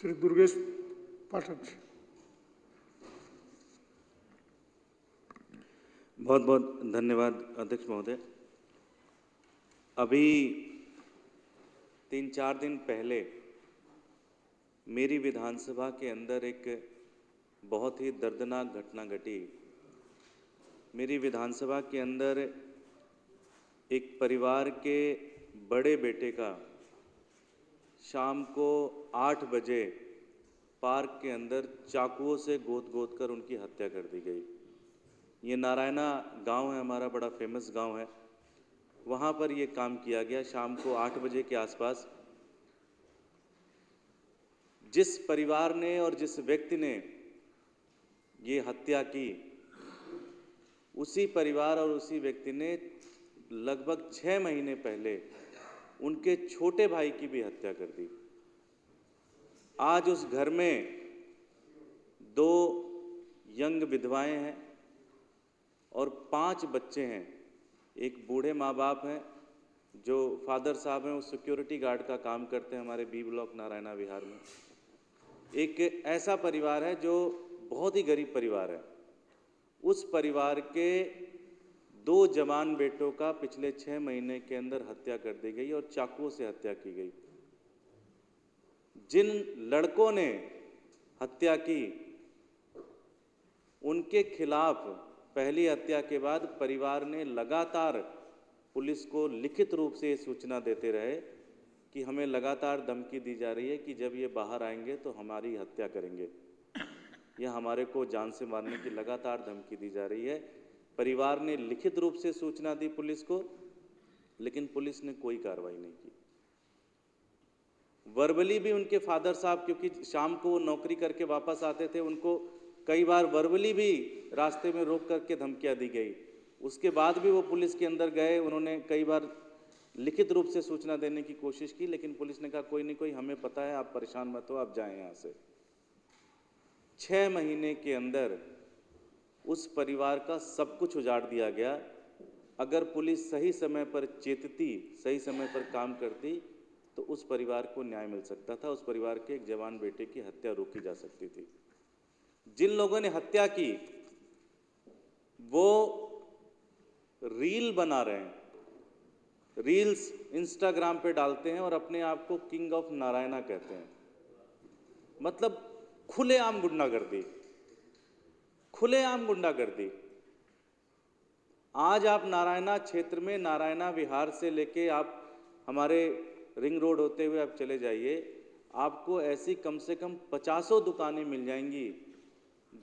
श्री दुर्गेश पाठक। बहुत बहुत धन्यवाद अध्यक्ष महोदय। अभी 3-4 दिन पहले मेरी विधानसभा के अंदर एक बहुत ही दर्दनाक घटना घटी। मेरी विधानसभा के अंदर एक परिवार के बड़े बेटे का शाम को 8 बजे पार्क के अंदर चाकुओं से गोद कर उनकी हत्या कर दी गई। ये नारायणा गांव है, हमारा बड़ा फेमस गांव है। वहाँ पर ये काम किया गया शाम को 8 बजे के आसपास। जिस परिवार ने और जिस व्यक्ति ने ये हत्या की, उसी परिवार और उसी व्यक्ति ने लगभग 6 महीने पहले उनके छोटे भाई की भी हत्या कर दी। आज उस घर में 2 यंग विधवाएं हैं और 5 बच्चे हैं। एक बूढ़े माँ बाप हैं जो फादर साहब हैं, वो सिक्योरिटी गार्ड का काम करते हैं हमारे बी ब्लॉक नारायणा विहार में। एक ऐसा परिवार है जो बहुत ही गरीब परिवार है। उस परिवार के 2 जवान बेटों का पिछले 6 महीने के अंदर हत्या कर दी गई और चाकुओं से हत्या की गई। जिन लड़कों ने हत्या की, उनके खिलाफ पहली हत्या के बाद परिवार ने लगातार पुलिस को लिखित रूप से सूचना देते रहे कि हमें लगातार धमकी दी जा रही है कि जब ये बाहर आएंगे तो हमारी हत्या करेंगे या हमारे को जान से मारने की लगातार धमकी दी जा रही है। परिवार ने लिखित रूप से सूचना दी पुलिस को, लेकिन पुलिस ने कोई कार्रवाई नहीं की। वर्बली भी उनके फादर साहब, क्योंकि शाम को वो नौकरी करके वापस आते थे, उनको कई बार वर्बली भी रास्ते में रोक करके धमकियां दी गई। उसके बाद भी वो पुलिस के अंदर गए, उन्होंने कई बार लिखित रूप से सूचना देने की कोशिश की, लेकिन पुलिस ने कहा कोई नहीं, कोई हमें पता है, आप परेशान मत हो, आप जाएं यहाँ से। 6 महीने के अंदर उस परिवार का सब कुछ उजाड़ दिया गया। अगर पुलिस सही समय पर चेतती, सही समय पर काम करती, तो उस परिवार को न्याय मिल सकता था। उस परिवार के एक जवान बेटे की हत्या रोकी जा सकती थी। जिन लोगों ने हत्या की वो रील बना रहे हैं, रील्स इंस्टाग्राम पे डालते हैं और अपने आप को किंग ऑफ नारायणा कहते हैं। मतलब खुलेआम गुंडागर्दी, खुलेआम गुंडागर्दी। आज आप नारायणा क्षेत्र में, नारायणा विहार से लेके आप हमारे रिंग रोड होते हुए आप चले जाइए, आपको ऐसी कम से कम 50 दुकानें मिल जाएंगी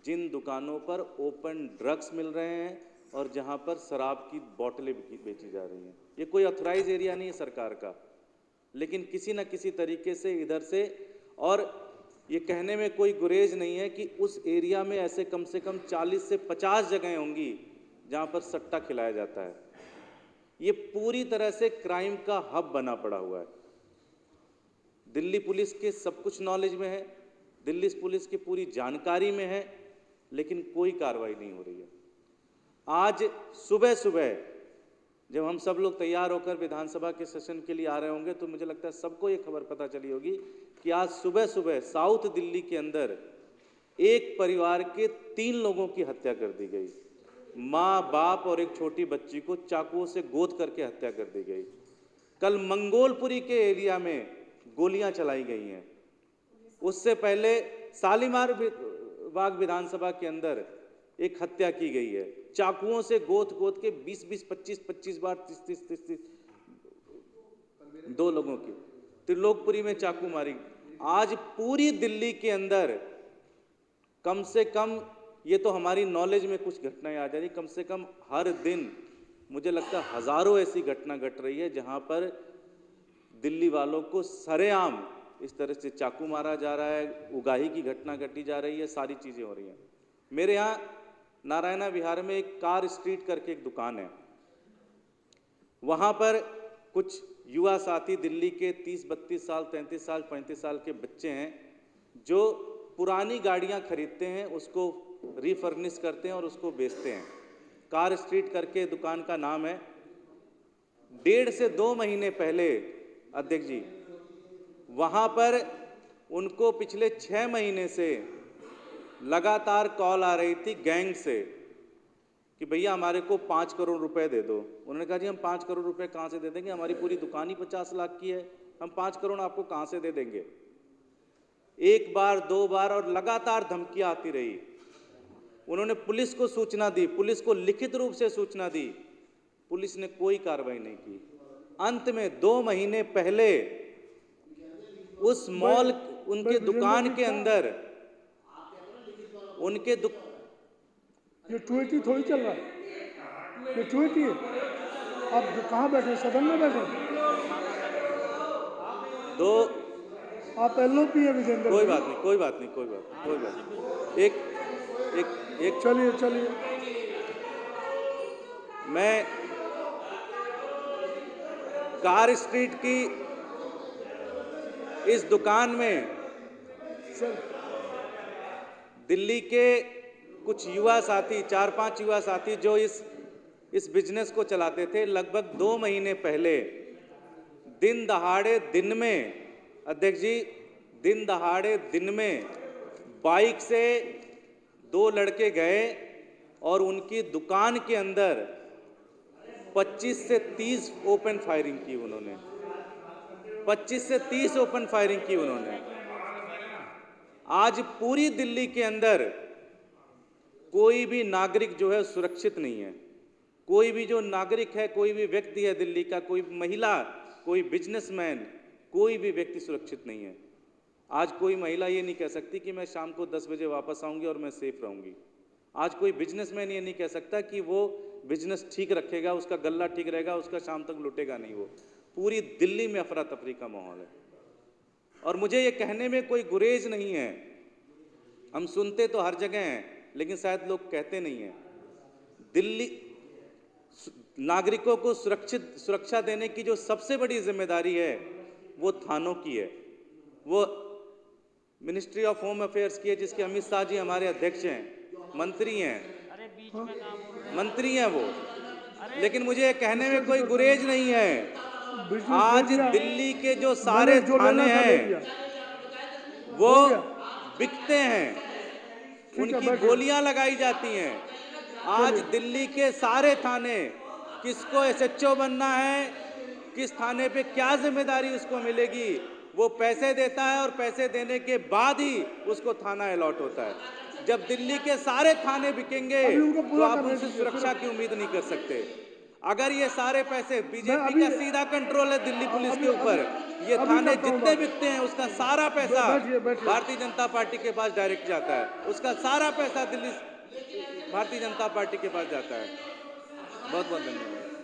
जिन दुकानों पर ओपन ड्रग्स मिल रहे हैं और जहां पर शराब की बोतलें बेची जा रही हैं। ये कोई ऑथराइज एरिया नहीं है सरकार का, लेकिन किसी न किसी तरीके से इधर से, और ये कहने में कोई गुरेज नहीं है कि उस एरिया में ऐसे कम से कम 40 से 50 जगह होंगी जहां पर सट्टा खिलाया जाता है। ये पूरी तरह से क्राइम का हब बना पड़ा हुआ है। दिल्ली पुलिस के सब कुछ नॉलेज में है, दिल्ली पुलिस की पूरी जानकारी में है, लेकिन कोई कार्रवाई नहीं हो रही है। आज सुबह सुबह जब हम सब लोग तैयार होकर विधानसभा के सेशन के लिए आ रहे होंगे, तो मुझे लगता है सबको ये खबर पता चली होगी कि आज सुबह सुबह साउथ दिल्ली के अंदर एक परिवार के 3 लोगों की हत्या कर दी गई। माँ, बाप और एक छोटी बच्ची को चाकुओं से गोद करके हत्या कर दी गई। कल मंगोलपुरी के एरिया में गोलियां चलाई गई हैं। उससे पहले शालीमार बाग विधानसभा के अंदर एक हत्या की गई है, चाकुओं से गोद के 20-20, 25-25 बार, 30-30 2 लोगों की त्रिलोकपुरी में चाकू मारी। आज पूरी दिल्ली के अंदर कम से कम, ये तो हमारी नॉलेज में कुछ घटनाएं आ जा रही, कम से कम हर दिन मुझे लगता है हजारों ऐसी घटना घट रही है जहां पर दिल्ली वालों को सरेआम इस तरह से चाकू मारा जा रहा है, उगाही की घटना घटी जा रही है, सारी चीजें हो रही हैं। मेरे यहाँ नारायणा विहार में एक कार स्ट्रीट करके एक दुकान है, वहां पर कुछ युवा साथी दिल्ली के 30-32 साल, 33 साल, 35 साल के बच्चे हैं जो पुरानी गाड़ियां खरीदते हैं, उसको रिफर्निश करते हैं और उसको बेचते हैं। कार स्ट्रीट करके दुकान का नाम है। 1.5 से 2 महीने पहले अध्यक्ष जी, वहां पर उनको पिछले 6 महीने से लगातार कॉल आ रही थी गैंग से कि भैया हमारे को 5 करोड़ रुपए दे दो। उन्होंने कहा जी हम 5 करोड़ रुपए कहाँ से दे देंगे, हमारी पूरी दुकान ही 50 लाख की है, हम 5 करोड़ आपको कहाँ से दे देंगे। एक बार 2 बार और लगातार धमकियां आती रही। उन्होंने पुलिस को सूचना दी, पुलिस को लिखित रूप से सूचना दी, पुलिस ने कोई कार्रवाई नहीं की। अंत में 2 महीने पहले उस मॉल उनके दुकान के अंदर उनके ये ट्वीटी थोड़ी चल रहा है, ये ट्वीटी है। आप कहाँ बैठे, सदन में बैठे? दो आप एलओपी है विजेंद्र। कोई बात नहीं, कोई बात नहीं, कोई बात नहीं, कोई बात नहीं। एक चलिए चलिए। मैं कार स्ट्रीट की इस दुकान में दिल्ली के कुछ युवा साथी, 4-5 युवा साथी जो इस बिजनेस को चलाते थे, लगभग 2 महीने पहले दिन दहाड़े दिन में, अध्यक्ष जी, दिन दहाड़े दिन में बाइक से 2 लड़के गए और उनकी दुकान के अंदर 25 से 30 ओपन फायरिंग की उन्होंने। 25 से 30 ओपन फायरिंग की उन्होंने। आज पूरी दिल्ली के अंदर कोई भी नागरिक जो है सुरक्षित नहीं है। कोई भी जो नागरिक है, कोई भी व्यक्ति है दिल्ली का, कोई महिला, कोई बिजनेसमैन, कोई भी व्यक्ति सुरक्षित नहीं है। आज कोई महिला ये नहीं कह सकती कि मैं शाम को 10 बजे वापस आऊंगी और मैं सेफ रहूंगी। आज कोई बिजनेसमैन ये नहीं कह सकता कि वो बिजनेस ठीक रखेगा, उसका गल्ला ठीक रहेगा, उसका शाम तक लुटेगा नहीं। वो पूरी दिल्ली में अफरा तफरी का माहौल है और मुझे ये कहने में कोई गुरेज नहीं है। हम सुनते तो हर जगह हैं, लेकिन शायद लोग कहते नहीं हैं। दिल्ली नागरिकों को सुरक्षा देने की जो सबसे बड़ी जिम्मेदारी है वो थानों की है, वो मिनिस्ट्री ऑफ होम अफेयर्स की है, जिसके अमित शाह जी हमारे अध्यक्ष हैं, मंत्री हैं वो। लेकिन मुझे ये कहने में कोई गुरेज नहीं है। आज दिल्ली के जो सारे थाने हैं वो बिकते हैं, उनकी गोलियां लगाई जाती हैं। आज दिल्ली के सारे थाने, किसको एसएचओ बनना है, किस थाने पे क्या जिम्मेदारी उसको मिलेगी, वो पैसे देता है और पैसे देने के बाद ही उसको थाना अलॉट होता है। जब दिल्ली के सारे थाने बिकेंगे तो आप उनसे सुरक्षा की उम्मीद नहीं कर सकते। अगर ये सारे पैसे, बीजेपी का सीधा कंट्रोल है दिल्ली पुलिस के ऊपर, ये थाने जितने बिकते हैं उसका सारा पैसा भारतीय जनता पार्टी के पास डायरेक्ट जाता है, उसका सारा पैसा दिल्ली भारतीय जनता पार्टी के पास जाता है। बहुत बहुत धन्यवाद।